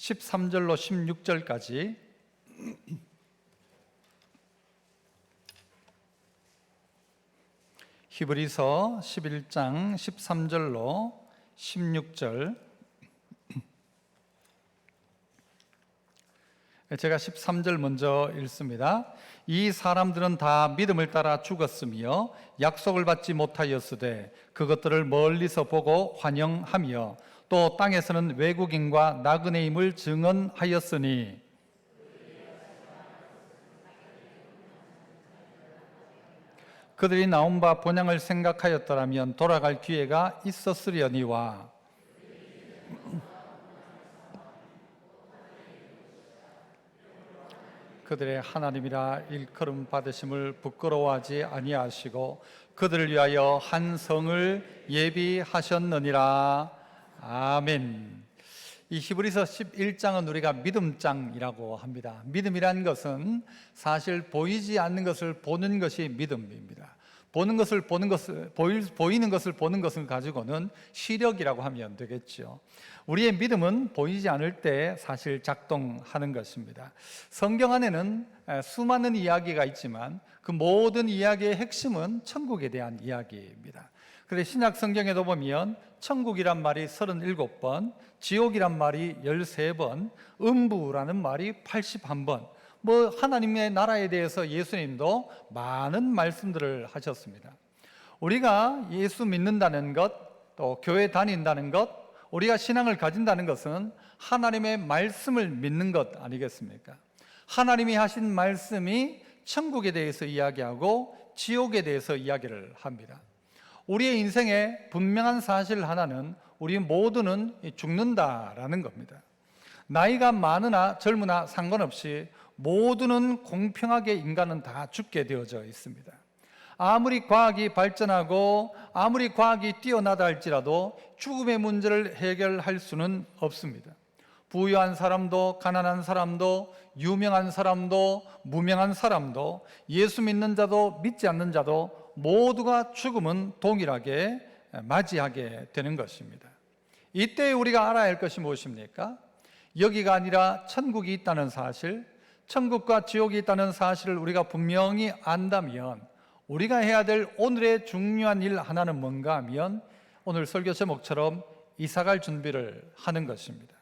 13절로 16절까지 히브리서 11장 13절로 16절, 제가 13절 먼저 읽습니다. 이 사람들은 다 믿음을 따라 죽었으며 약속을 받지 못하였으되 그것들을 멀리서 보고 환영하며 또 땅에서는 외국인과 나그네임을 증언하였으니 그들이 나온 바 본향을 생각하였더라면 돌아갈 기회가 있었으려니와 그들의 하나님이라 일컬음 받으심을 부끄러워하지 아니하시고 그들을 위하여 한 성을 예비하셨느니라. 아멘. 이 히브리서 11장은 우리가 믿음장이라고 합니다. 믿음이라는 것은 사실 보이지 않는 것을 보는 것이 믿음입니다. 보이는 것을 보는 것을 가지고는 시력이라고 하면 되겠죠. 우리의 믿음은 보이지 않을 때 사실 작동하는 것입니다. 성경 안에는 수많은 이야기가 있지만 그 모든 이야기의 핵심은 천국에 대한 이야기입니다. 그래서 신약 성경에도 보면 천국이란 말이 37번, 지옥이란 말이 13번, 음부라는 말이 81번, 하나님의 나라에 대해서 예수님도 많은 말씀들을 하셨습니다. 우리가 예수 믿는다는 것, 또 교회 다닌다는 것, 우리가 신앙을 가진다는 것은 하나님의 말씀을 믿는 것 아니겠습니까? 하나님이 하신 말씀이 천국에 대해서 이야기하고 지옥에 대해서 이야기를 합니다. 우리의 인생에 분명한 사실 하나는 우리 모두는 죽는다라는 겁니다. 나이가 많으나 젊으나 상관없이 모두는 공평하게 인간은 다 죽게 되어져 있습니다. 아무리 과학이 발전하고 아무리 과학이 뛰어나다 할지라도 죽음의 문제를 해결할 수는 없습니다. 부유한 사람도 가난한 사람도 유명한 사람도 무명한 사람도 예수 믿는 자도 믿지 않는 자도 모두가 죽음은 동일하게 맞이하게 되는 것입니다. 이때 우리가 알아야 할 것이 무엇입니까? 여기가 아니라 천국이 있다는 사실, 천국과 지옥이 있다는 사실을 우리가 분명히 안다면 우리가 해야 될 오늘의 중요한 일 하나는 뭔가 하면 오늘 설교 제목처럼 이사갈 준비를 하는 것입니다.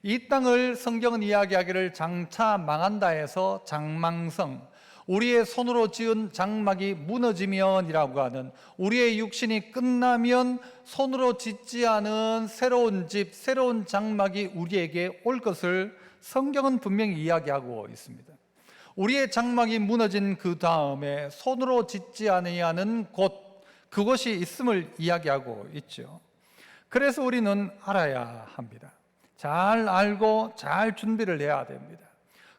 이 땅을 성경은 이야기하기를 장차 망한다 해서 장망성, 우리의 손으로 지은 장막이 무너지면이라고 하는, 우리의 육신이 끝나면 손으로 짓지 않은 새로운 집, 새로운 장막이 우리에게 올 것을 성경은 분명히 이야기하고 있습니다. 우리의 장막이 무너진 그 다음에 손으로 짓지 아니하는 곳, 그곳이 있음을 이야기하고 있죠. 그래서 우리는 알아야 합니다. 잘 알고 잘 준비를 해야 됩니다.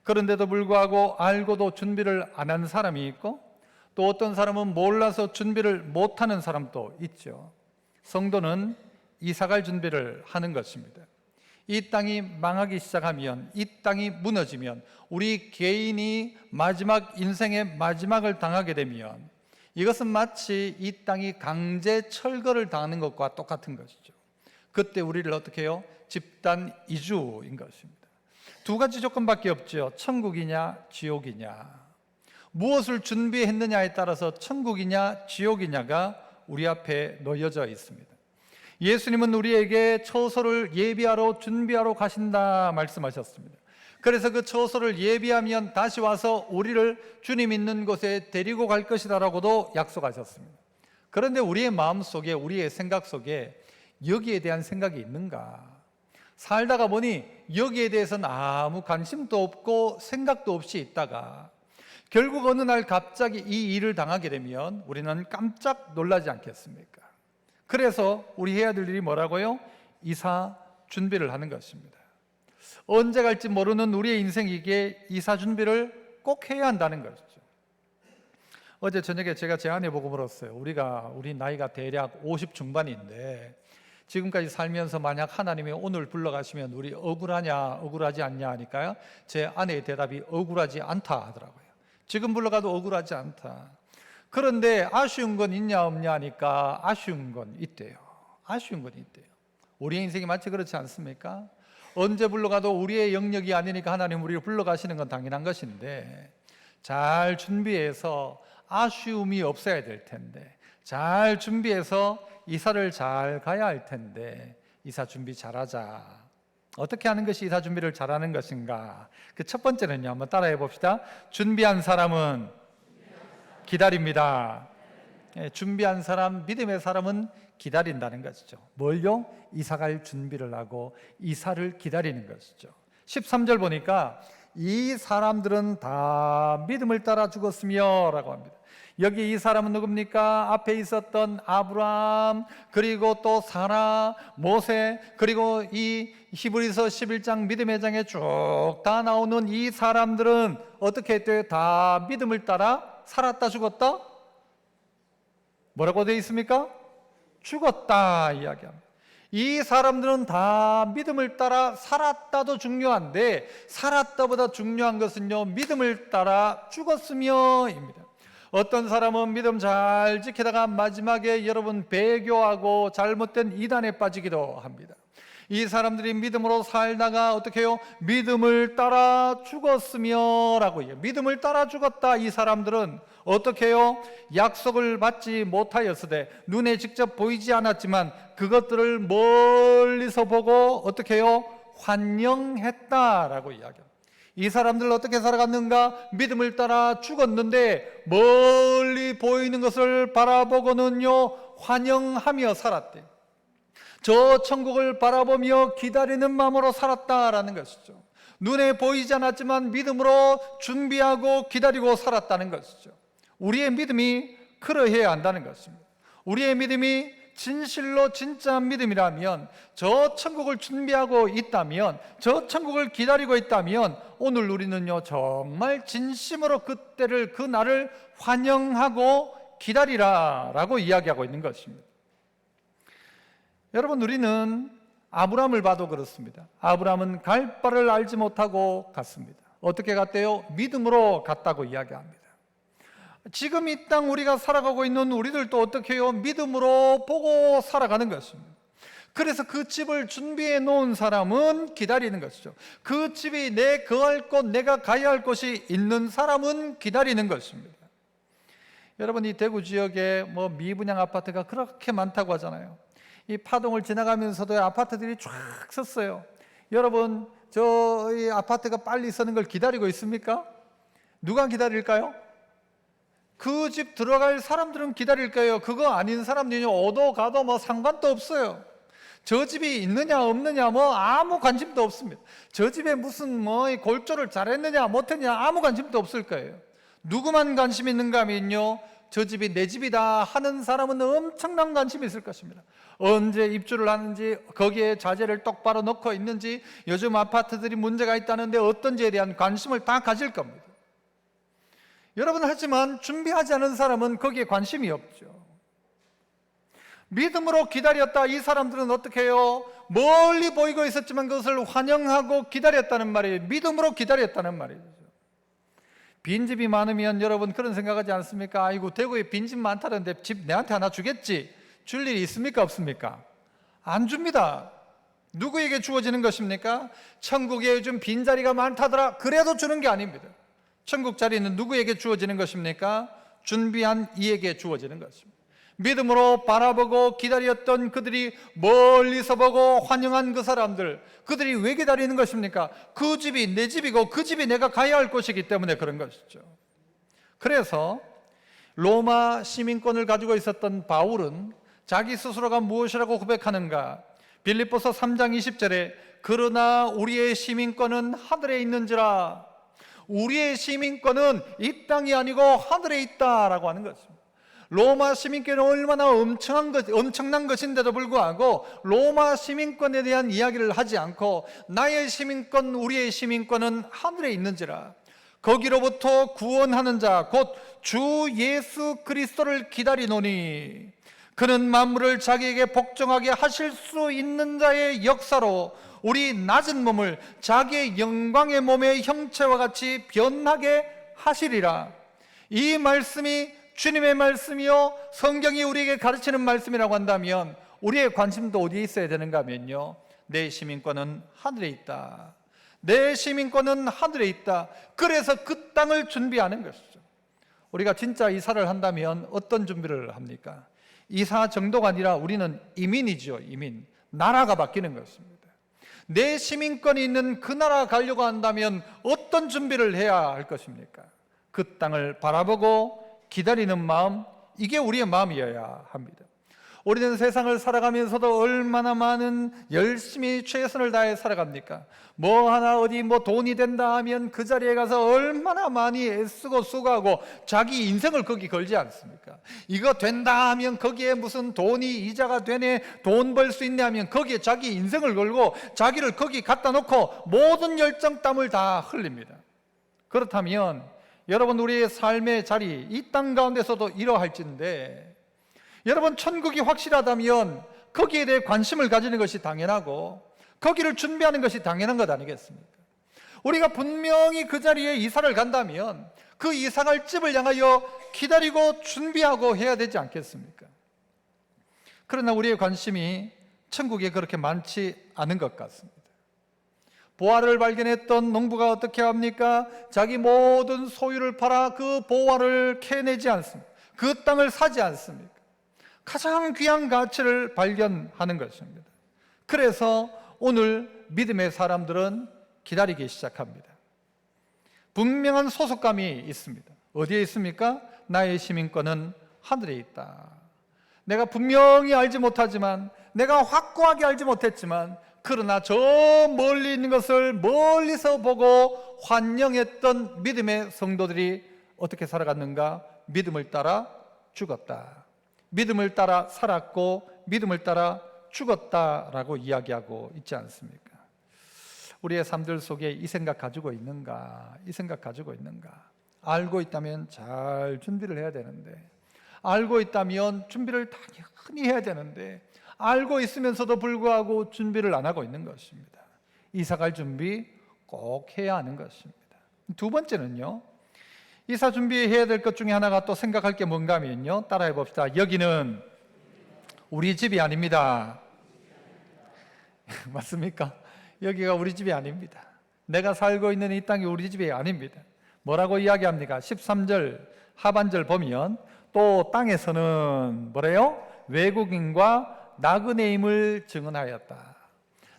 그런데도 불구하고 알고도 준비를 안 한 사람이 있고 또 어떤 사람은 몰라서 준비를 못하는 사람도 있죠. 성도는 이사갈 준비를 하는 것입니다. 이 땅이 망하기 시작하면, 이 땅이 무너지면, 우리 개인이 마지막 인생의 마지막을 당하게 되면 이것은 마치 이 땅이 강제 철거를 당하는 것과 똑같은 것이죠. 그때 우리를 어떻게 해요? 집단 이주인 것입니다. 두 가지 조건밖에 없죠. 천국이냐 지옥이냐. 무엇을 준비했느냐에 따라서 천국이냐 지옥이냐가 우리 앞에 놓여져 있습니다. 예수님은 우리에게 처소를 예비하러 준비하러 가신다 말씀하셨습니다. 그래서 그 처소를 예비하면 다시 와서 우리를 주님 있는 곳에 데리고 갈 것이다라고도 약속하셨습니다. 그런데 우리의 마음속에, 우리의 생각 속에 여기에 대한 생각이 있는가? 살다가 보니 여기에 대해서는 아무 관심도 없고 생각도 없이 있다가 결국 어느 날 갑자기 이 일을 당하게 되면 우리는 깜짝 놀라지 않겠습니까? 그래서 우리 해야 될 일이 뭐라고요? 이사 준비를 하는 것입니다. 언제 갈지 모르는 우리의 인생이기에 이사 준비를 꼭 해야 한다는 것이죠. 어제 저녁에 제가 제 아내 보고 물었어요. 우리 나이가 대략 50 중반인데 지금까지 살면서 만약 하나님이 오늘 불러가시면 우리 억울하냐 억울하지 않냐 하니까요, 제 아내의 대답이 억울하지 않다 하더라고요. 지금 불러가도 억울하지 않다. 그런데 아쉬운 건 있냐 없냐 하니까 아쉬운 건 있대요. 아쉬운 건 있대요. 우리의 인생이 마치 그렇지 않습니까? 언제 불러가도 우리의 영역이 아니니까 하나님 우리를 불러가시는 건 당연한 것인데, 잘 준비해서 아쉬움이 없어야 될 텐데, 잘 준비해서 이사를 잘 가야 할 텐데, 이사 준비 잘하자. 어떻게 하는 것이 이사 준비를 잘하는 것인가? 그 첫 번째는요, 한번 따라해 봅시다. 준비한 사람은 기다립니다. 준비한 사람, 믿음의 사람은 기다린다는 것이죠. 뭘요? 이사갈 준비를 하고 이사를 기다리는 것이죠. 13절 보니까 이 사람들은 다 믿음을 따라 죽었으며 라고 합니다. 여기 이 사람은 누굽니까? 앞에 있었던 아브라함, 그리고 또 사라, 모세, 그리고 이 히브리서 11장 믿음의 장에 쭉 다 나오는 이 사람들은 어떻게 했대요? 다 믿음을 따라 살았다 죽었다? 뭐라고 되어 있습니까? 죽었다 이야기합니다. 이 사람들은 다 믿음을 따라 살았다도 중요한데, 살았다보다 중요한 것은요, 믿음을 따라 죽었으며입니다. 어떤 사람은 믿음 잘 지키다가 마지막에 여러분 배교하고 잘못된 이단에 빠지기도 합니다. 이 사람들이 믿음으로 살다가 어떻게 해요? 믿음을 따라 죽었으며 라고 해요. 믿음을 따라 죽었다. 이 사람들은 어떻게 해요? 약속을 받지 못하였으되 눈에 직접 보이지 않았지만 그것들을 멀리서 보고 어떻게 해요? 환영했다라고 이야기합니다. 이 사람들 어떻게 살아갔는가? 믿음을 따라 죽었는데 멀리 보이는 것을 바라보고는요 환영하며 살았대. 저 천국을 바라보며 기다리는 마음으로 살았다라는 것이죠. 눈에 보이지 않았지만 믿음으로 준비하고 기다리고 살았다는 것이죠. 우리의 믿음이 그러해야 한다는 것입니다. 우리의 믿음이 진실로 진짜 믿음이라면, 저 천국을 준비하고 있다면, 저 천국을 기다리고 있다면 오늘 우리는요 정말 진심으로 그때를, 그 날을 환영하고 기다리라 라고 이야기하고 있는 것입니다. 여러분, 우리는 아브라함을 봐도 그렇습니다. 아브라함은 갈 바를 알지 못하고 갔습니다. 어떻게 갔대요? 믿음으로 갔다고 이야기합니다. 지금 이 땅 우리가 살아가고 있는 우리들도 어떻게 해요? 믿음으로 보고 살아가는 것입니다. 그래서 그 집을 준비해 놓은 사람은 기다리는 것이죠. 그 집이 내 거할 곳, 내가 가야 할 곳이 있는 사람은 기다리는 것입니다. 여러분, 이 대구 지역에 미분양 아파트가 그렇게 많다고 하잖아요. 이 파동을 지나가면서도 아파트들이 쫙 섰어요. 여러분, 이 아파트가 빨리 서는 걸 기다리고 있습니까? 누가 기다릴까요? 그 집 들어갈 사람들은 기다릴 거예요. 그거 아닌 사람들은요 오도 가도 상관도 없어요. 저 집이 있느냐 없느냐 아무 관심도 없습니다. 저 집에 무슨 골조를 잘했느냐 못했느냐 아무 관심도 없을 거예요. 누구만 관심 있는가 하면요, 저 집이 내 집이다 하는 사람은 엄청난 관심이 있을 것입니다. 언제 입주를 하는지, 거기에 자재를 똑바로 놓고 있는지, 요즘 아파트들이 문제가 있다는데 어떤지에 대한 관심을 다 가질 겁니다. 여러분, 하지만 준비하지 않은 사람은 거기에 관심이 없죠. 믿음으로 기다렸다. 이 사람들은 어떻게 해요? 멀리 보이고 있었지만 그것을 환영하고 기다렸다는 말이에요. 믿음으로 기다렸다는 말이죠. 빈집이 많으면 여러분 그런 생각하지 않습니까? 아이고, 대구에 빈집 많다는데 집 내한테 하나 주겠지. 줄 일이 있습니까 없습니까? 안 줍니다. 누구에게 주어지는 것입니까? 천국에 요즘 빈자리가 많다더라, 그래도 주는 게 아닙니다. 천국 자리는 누구에게 주어지는 것입니까? 준비한 이에게 주어지는 것입니다. 믿음으로 바라보고 기다렸던 그들이 멀리서 보고 환영한 그 사람들, 그들이 왜 기다리는 것입니까? 그 집이 내 집이고 그 집이 내가 가야 할 곳이기 때문에 그런 것이죠. 그래서 로마 시민권을 가지고 있었던 바울은 자기 스스로가 무엇이라고 고백하는가? 빌립보서 3장 20절에 그러나 우리의 시민권은 하늘에 있는지라. 우리의 시민권은 이 땅이 아니고 하늘에 있다라고 하는 것입니다. 로마 시민권은 얼마나 엄청난 것인데도 불구하고 로마 시민권에 대한 이야기를 하지 않고 나의 시민권, 우리의 시민권은 하늘에 있는지라. 거기로부터 구원하는 자 곧 주 예수 그리스도를 기다리노니 그는 만물을 자기에게 복종하게 하실 수 있는 자의 역사로 우리 낮은 몸을 자기의 영광의 몸의 형체와 같이 변하게 하시리라. 이 말씀이 주님의 말씀이요, 성경이 우리에게 가르치는 말씀이라고 한다면 우리의 관심도 어디에 있어야 되는가 하면요, 내 시민권은 하늘에 있다. 내 시민권은 하늘에 있다. 그래서 그 땅을 준비하는 것이죠. 우리가 진짜 이사를 한다면 어떤 준비를 합니까? 이사 정도가 아니라 우리는 이민이죠. 이민. 나라가 바뀌는 것입니다. 내 시민권이 있는 그 나라 가려고 한다면 어떤 준비를 해야 할 것입니까? 그 땅을 바라보고 기다리는 마음, 이게 우리의 마음이어야 합니다. 우리는 세상을 살아가면서도 얼마나 많은 열심히 최선을 다해 살아갑니까? 뭐 하나 어디 뭐 돈이 된다 하면 그 자리에 가서 얼마나 많이 애쓰고 수고하고 자기 인생을 거기 걸지 않습니까? 이거 된다 하면 거기에 무슨 돈이 이자가 되네, 돈 벌 수 있네 하면 거기에 자기 인생을 걸고 자기를 거기 갖다 놓고 모든 열정 땀을 다 흘립니다. 그렇다면 여러분, 우리의 삶의 자리, 이 땅 가운데서도 이러할진데, 여러분, 천국이 확실하다면 거기에 대해 관심을 가지는 것이 당연하고 거기를 준비하는 것이 당연한 것 아니겠습니까? 우리가 분명히 그 자리에 이사를 간다면 그 이사갈 집을 향하여 기다리고 준비하고 해야 되지 않겠습니까? 그러나 우리의 관심이 천국에 그렇게 많지 않은 것 같습니다. 보화를 발견했던 농부가 어떻게 합니까? 자기 모든 소유를 팔아 그 보화를 캐내지 않습니다. 그 땅을 사지 않습니까? 가장 귀한 가치를 발견하는 것입니다. 그래서 오늘 믿음의 사람들은 기다리기 시작합니다. 분명한 소속감이 있습니다. 어디에 있습니까? 나의 시민권은 하늘에 있다. 내가 분명히 알지 못하지만, 내가 확고하게 알지 못했지만, 그러나 저 멀리 있는 것을 멀리서 보고 환영했던 믿음의 성도들이 어떻게 살아갔는가? 믿음을 따라 죽었다. 믿음을 따라 살았고 믿음을 따라 죽었다라고 이야기하고 있지 않습니까? 우리의 삶들 속에 이 생각 가지고 있는가? 이 생각 가지고 있는가? 알고 있다면 잘 준비를 해야 되는데, 알고 있다면 준비를 당연히 해야 되는데, 알고 있으면서도 불구하고 준비를 안 하고 있는 것입니다. 이사갈 준비 꼭 해야 하는 것입니다. 두 번째는요, 이사 준비해야 될 것 중에 하나가 또 생각할 게 뭔가 하면요, 따라해 봅시다. 여기는 우리 집이 아닙니다. 맞습니까? 여기가 우리 집이 아닙니다. 내가 살고 있는 이 땅이 우리 집이 아닙니다. 뭐라고 이야기합니까? 13절 하반절 보면 또 땅에서는 뭐래요? 외국인과 나그네임을 증언하였다.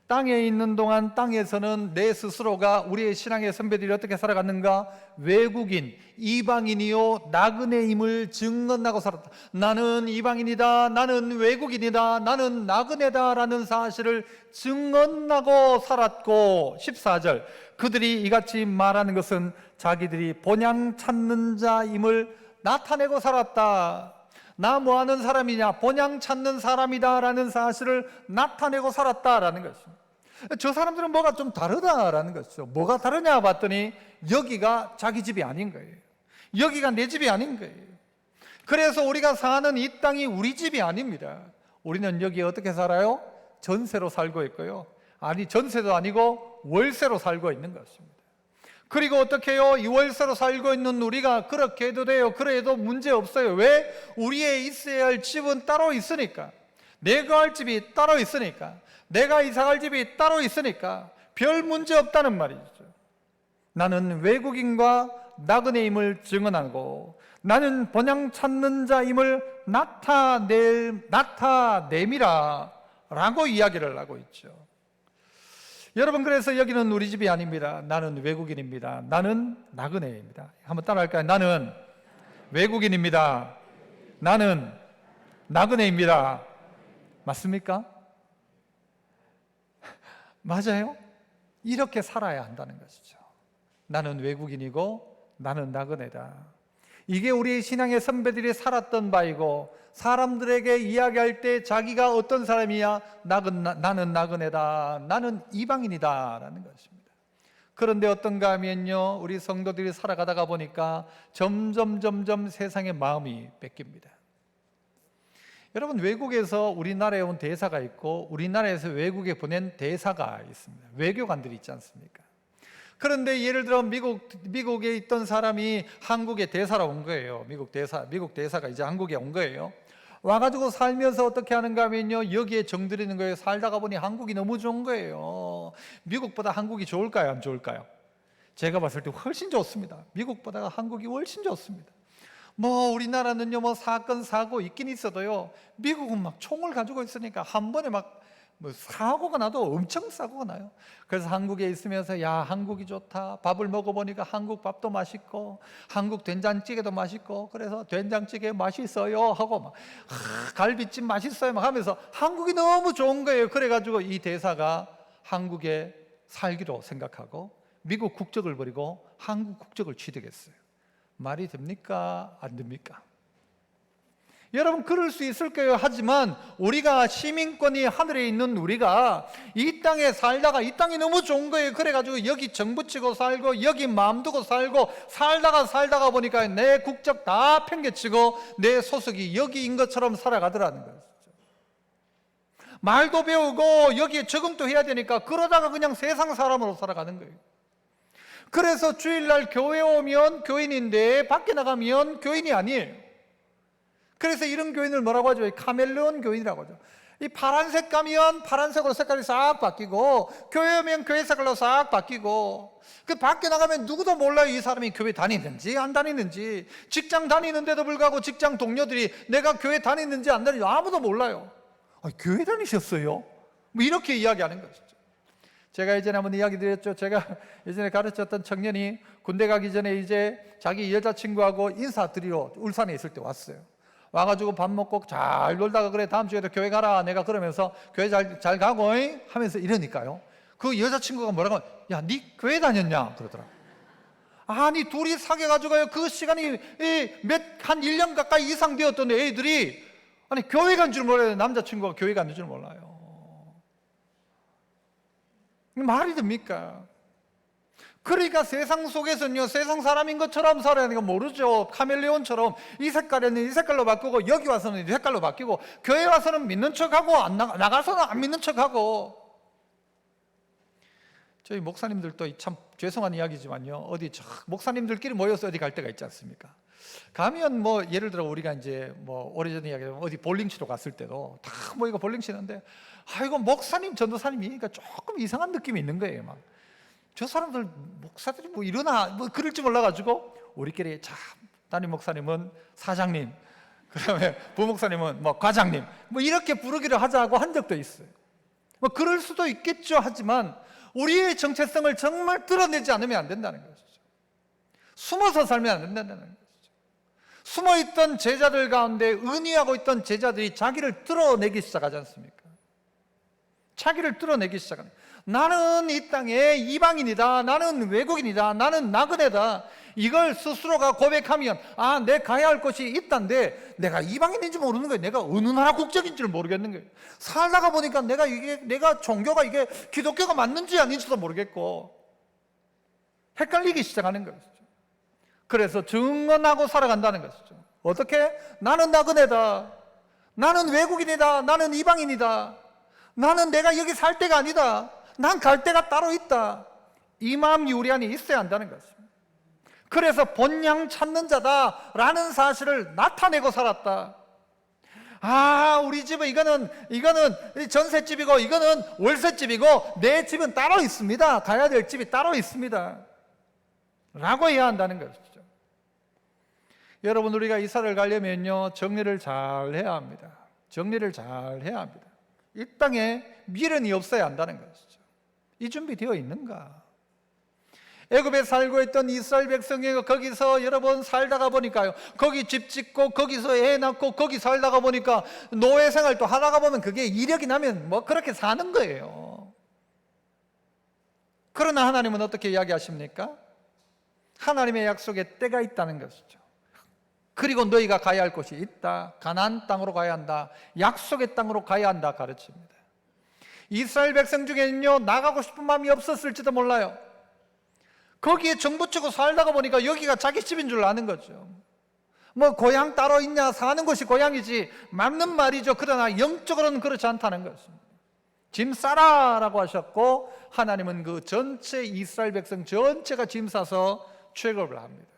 땅에 있는 동안 땅에서는 내 스스로가, 우리의 신앙의 선배들이 어떻게 살아갔는가? 외국인, 이방인이요 나그네임을 증언하고 살았다. 나는 이방인이다, 나는 외국인이다, 나는 나그네다 라는 사실을 증언하고 살았고, 14절 그들이 이같이 말하는 것은 자기들이 본향 찾는 자임을 나타내고 살았다. 나 뭐하는 사람이냐? 본향 찾는 사람이다 라는 사실을 나타내고 살았다라는 것입니다. 저 사람들은 뭐가 좀 다르다라는 것이죠. 뭐가 다르냐 봤더니 여기가 자기 집이 아닌 거예요. 여기가 내 집이 아닌 거예요. 그래서 우리가 사는 이 땅이 우리 집이 아닙니다. 우리는 여기에 어떻게 살아요? 전세로 살고 있고요, 아니 전세도 아니고 월세로 살고 있는 것입니다. 그리고 어떻게 해요? 이 월세로 살고 있는 우리가 그렇게 해도 돼요. 그래도 문제 없어요. 왜? 우리의 있어야 할 집은 따로 있으니까, 내가 할 집이 따로 있으니까, 내가 이사갈 집이 따로 있으니까 별 문제 없다는 말이죠. 나는 외국인과 나그네임을 증언하고 나는 본향 찾는 자임을 나타냄이라 라고 이야기를 하고 있죠. 여러분, 그래서 여기는 우리 집이 아닙니다. 나는 외국인입니다. 나는 나그네입니다. 한번 따라할까요? 나는 외국인입니다. 나는 나그네입니다. 맞습니까? 맞아요? 이렇게 살아야 한다는 것이죠. 나는 외국인이고 나는 나그네다. 이게 우리 신앙의 선배들이 살았던 바이고, 사람들에게 이야기할 때 자기가 어떤 사람이야? 나는 나그네다, 나는 이방인이다 라는 것입니다. 그런데 어떤가 하면요, 우리 성도들이 살아가다가 보니까 점점 세상의 마음이 뺏깁니다. 여러분, 외국에서 우리나라에 온 대사가 있고 우리나라에서 외국에 보낸 대사가 있습니다. 외교관들이 있지 않습니까? 그런데 예를 들어 미국에 있던 사람이 한국에 대사로 온 거예요. 미국 대사가 이제 한국에 온 거예요. 와가지고 살면서 어떻게 하는가 하면요, 여기에 정들이는 거예요. 살다가 보니 한국이 너무 좋은 거예요. 미국보다 한국이 좋을까요, 안 좋을까요? 제가 봤을 때 훨씬 좋습니다. 미국보다 한국이 훨씬 좋습니다. 뭐 우리나라는요, 뭐 사건 사고 있긴 있어도요, 미국은 막 총을 가지고 있으니까 한 번에 막 뭐 사고가 나도 엄청 사고가 나요. 그래서 한국에 있으면서 야, 한국이 좋다. 밥을 먹어보니까 한국 밥도 맛있고 한국 된장찌개도 맛있고, 그래서 된장찌개 맛있어요 하고 막 갈비찜 맛있어요 막 하면서 한국이 너무 좋은 거예요. 그래가지고 이 대사가 한국에 살기로 생각하고 미국 국적을 버리고 한국 국적을 취득했어요. 말이 됩니까? 안 됩니까? 여러분, 그럴 수 있을 거예요. 하지만 우리가 시민권이 하늘에 있는 우리가 이 땅에 살다가 이 땅이 너무 좋은 거예요. 그래가지고 여기 정부 치고 살고 여기 마음 두고 살고 살다가 보니까 내 국적 다 팽개치고 내 소속이 여기인 것처럼 살아가더라는 거예요. 말도 배우고 여기에 적응도 해야 되니까 그러다가 그냥 세상 사람으로 살아가는 거예요. 그래서 주일날 교회 오면 교인인데 밖에 나가면 교인이 아니에요. 그래서 이런 교인을 뭐라고 하죠? 카멜레온 교인이라고 하죠. 이 파란색 가면 파란색으로 색깔이 싹 바뀌고, 교회 오면 교회 색깔로 싹 바뀌고, 그 밖에 나가면 누구도 몰라요. 이 사람이 교회 다니는지 안 다니는지. 직장 다니는데도 불구하고 직장 동료들이 내가 교회 다니는지 안 다니는지 아무도 몰라요. 교회 다니셨어요? 뭐 이렇게 이야기하는 것이죠. 제가 예전에 한번 이야기 드렸죠. 제가 예전에 가르쳤던 청년이 군대 가기 전에 이제 자기 여자친구하고 인사드리러 울산에 있을 때 왔어요. 와가지고 밥 먹고 잘 놀다가 그래 다음 주에도 교회 가라 내가 그러면서 교회 잘 가고 하면서 이러니까요, 그 여자친구가 뭐라고, 야, 니 교회 다녔냐 그러더라. 아니, 둘이 사귀어가지고요, 그 시간이 한 1년 가까이 이상 되었던 애들이 아니 교회 간 줄 몰라요. 남자친구가 교회 간 줄 몰라요. 말이 됩니까? 그러니까 세상 속에서는요, 세상 사람인 것처럼 살아야 하는 거 모르죠. 카멜레온처럼 이 색깔에는 이 색깔로 바꾸고 여기 와서는 이 색깔로 바뀌고, 교회 와서는 믿는 척하고 안 나가서는 안 믿는 척하고. 저희 목사님들도 참 죄송한 이야기지만요, 어디 목사님들끼리 모여서 어디 갈 때가 있지 않습니까? 가면 뭐 예를 들어 우리가 이제 뭐 오래전에 이야기하면 어디 볼링 치러 갔을 때도 다 모이고 볼링 치는데, 아이고 목사님 전도사님이니까 조금 이상한 느낌이 있는 거예요. 막 저 사람들 목사들이 뭐 이러나 뭐 그럴지 몰라가지고 우리끼리 참 담임 목사님은 사장님, 그다음에 부목사님은 뭐 과장님, 뭐 이렇게 부르기를 하자고 한 적도 있어요. 뭐 그럴 수도 있겠죠. 하지만 우리의 정체성을 정말 드러내지 않으면 안 된다는 것이죠. 숨어서 살면 안 된다는 것이죠. 숨어있던 제자들 가운데 은희하고 있던 제자들이 자기를 드러내기 시작하지 않습니까? 자기를 드러내기 시작합니다. 나는 이 땅의 이방인이다, 나는 외국인이다, 나는 나그네다, 이걸 스스로가 고백하면 아, 내 가야 할 곳이 있단데 내가 이방인인지 모르는 거예요. 내가 어느 나라 국적인지를 모르겠는 거예요. 살다가 보니까 내가 종교가 이게 기독교가 맞는지 아닌지도 모르겠고 헷갈리기 시작하는 것이죠. 그래서 증언하고 살아간다는 것이죠. 어떻게? 나는 나그네다, 나는 외국인이다, 나는 이방인이다, 나는 내가 여기 살 데가 아니다, 난 갈 데가 따로 있다, 이 마음 유리안이 있어야 한다는 것입니다. 그래서 본향 찾는 자다라는 사실을 나타내고 살았다. 아, 우리 집은 이거는 전셋집이고 이거는 월세집이고 내 집은 따로 있습니다, 가야 될 집이 따로 있습니다 라고 해야 한다는 것이죠. 여러분, 우리가 이사를 가려면요, 정리를 잘 해야 합니다. 정리를 잘 해야 합니다. 이 땅에 미련이 없어야 한다는 것이죠. 이 준비 되어 있는가? 애굽에 살고 있던 이스라엘 백성이 거기서 여러분 살다가 보니까요, 거기 집 짓고 거기서 애 낳고 거기 살다가 보니까 노예 생활도 하다가 보면 그게 이력이 나면 뭐 그렇게 사는 거예요. 그러나 하나님은 어떻게 이야기하십니까? 하나님의 약속에 때가 있다는 것이죠. 그리고 너희가 가야 할 곳이 있다, 가나안 땅으로 가야 한다, 약속의 땅으로 가야 한다 가르칩니다. 이스라엘 백성 중에는요, 나가고 싶은 마음이 없었을지도 몰라요. 거기에 정부 치고 살다가 보니까 여기가 자기 집인 줄 아는 거죠. 뭐 고향 따로 있냐, 사는 곳이 고향이지, 맞는 말이죠. 그러나 영적으로는 그렇지 않다는 것입니다. 짐 싸라라고 하셨고, 하나님은 그 전체 이스라엘 백성 전체가 짐 싸서 출애굽을 합니다.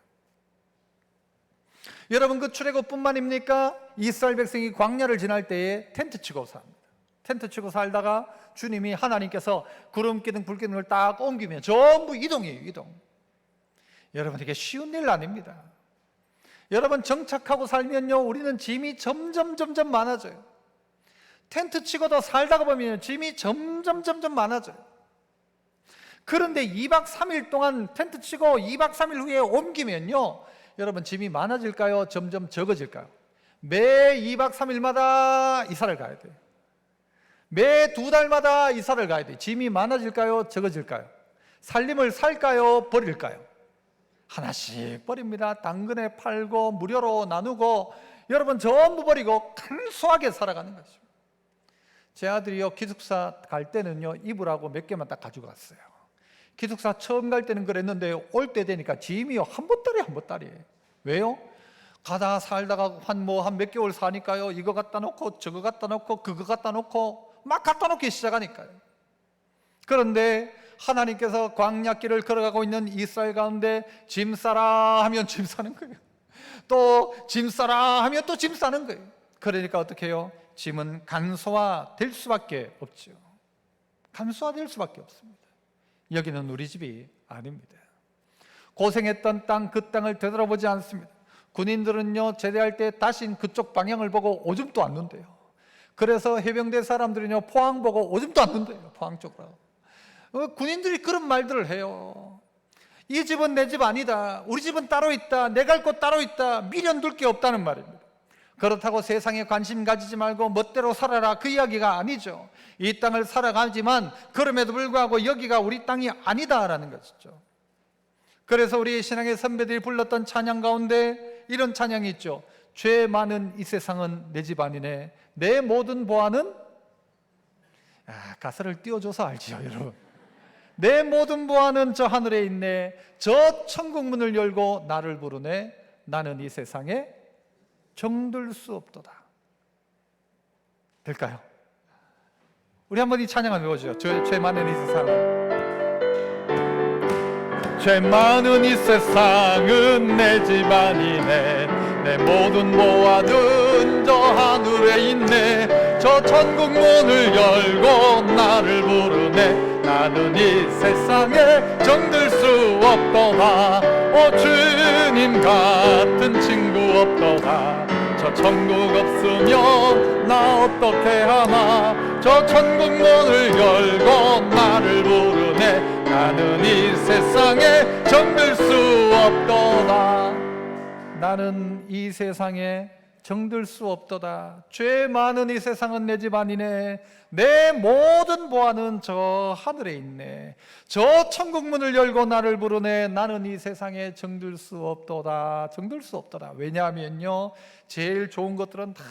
여러분, 그 출애굽뿐만입니까? 이스라엘 백성이 광야를 지날 때에 텐트 치고 삽니다. 텐트 치고 살다가 주님이, 하나님께서 구름 기둥 불 기둥을 딱 옮기면 전부 이동이에요. 이동. 여러분, 이게 쉬운 일 아닙니다. 여러분, 정착하고 살면요, 우리는 짐이 점점 많아져요. 텐트 치고도 살다가 보면 짐이 점점 많아져요. 그런데 2박 3일 동안 텐트 치고 2박 3일 후에 옮기면요, 여러분, 짐이 많아질까요? 점점 적어질까요? 매 2박 3일마다 이사를 가야 돼요. 매 2달마다 이사를 가야 돼요. 짐이 많아질까요? 적어질까요? 살림을 살까요? 버릴까요? 하나씩 버립니다. 당근에 팔고 무료로 나누고, 여러분, 전부 버리고 간소하게 살아가는 것이죠. 제 아들이요, 기숙사 갈 때는요, 입으라고 몇 개만 딱 가지고 갔어요. 기숙사 처음 갈 때는 그랬는데 올 때 되니까 짐이요, 한 보따리예요. 왜요? 가다 살다가 한 몇 개월 사니까요, 이거 갖다 놓고 저거 갖다 놓고 그거 갖다 놓고 막 갖다 놓기 시작하니까요. 그런데 하나님께서 광야길을 걸어가고 있는 이스라엘 가운데 짐 싸라 하면 짐 싸는 거예요. 또 짐 싸라 하면 또 짐 싸는 거예요. 그러니까 어떻게 해요? 짐은 간소화될 수밖에 없죠. 간소화될 수밖에 없습니다. 여기는 우리 집이 아닙니다. 고생했던 땅, 그 땅을 되돌아보지 않습니다. 군인들은요, 제대할 때 다신 그쪽 방향을 보고 오줌도 안 눈대요. 그래서 해병대 사람들은요, 포항 보고 오줌도 안 눈대요. 포항 쪽으로. 군인들이 그런 말들을 해요. 이 집은 내 집 아니다, 우리 집은 따로 있다, 내 갈 곳 따로 있다, 미련 둘 게 없다는 말입니다. 그렇다고 세상에 관심 가지지 말고 멋대로 살아라, 그 이야기가 아니죠. 이 땅을 살아가지만 그럼에도 불구하고 여기가 우리 땅이 아니다라는 것이죠. 그래서 우리 신앙의 선배들이 불렀던 찬양 가운데 이런 찬양이 있죠. 죄 많은 이 세상은 내 집 아니네, 내 모든 보아는, 가사를 띄워줘서 알지요, 여러분. 내 모든 보아는 저 하늘에 있네, 저 천국 문을 열고 나를 부르네, 나는 이 세상에 정들 수 없도다. 될까요? 우리 한번 이 찬양을 외워주죠. 죄 많은 이 세상은, 죄 많은 이 세상은 내 집 아니네, 내 모든 보아는 저 하늘에 있네, 저 천국 문을 열고 나를 부르네, 나는 이 세상에 정들 수 없도다. 오 주님 같은 친구 없도다. 저 천국 없으면 나 어떻게 하나, 저 천국 문을 열고 나를 부르네, 나는 이 세상에 정들 수 없도다. 나는 이 세상에 정들 수 없도다. 죄 많은 이 세상은 내 집 아니네, 내 모든 보아는 저 하늘에 있네, 저 천국 문을 열고 나를 부르네, 나는 이 세상에 정들 수 없도다. 정들 수 없도다. 왜냐하면요, 제일 좋은 것들은 다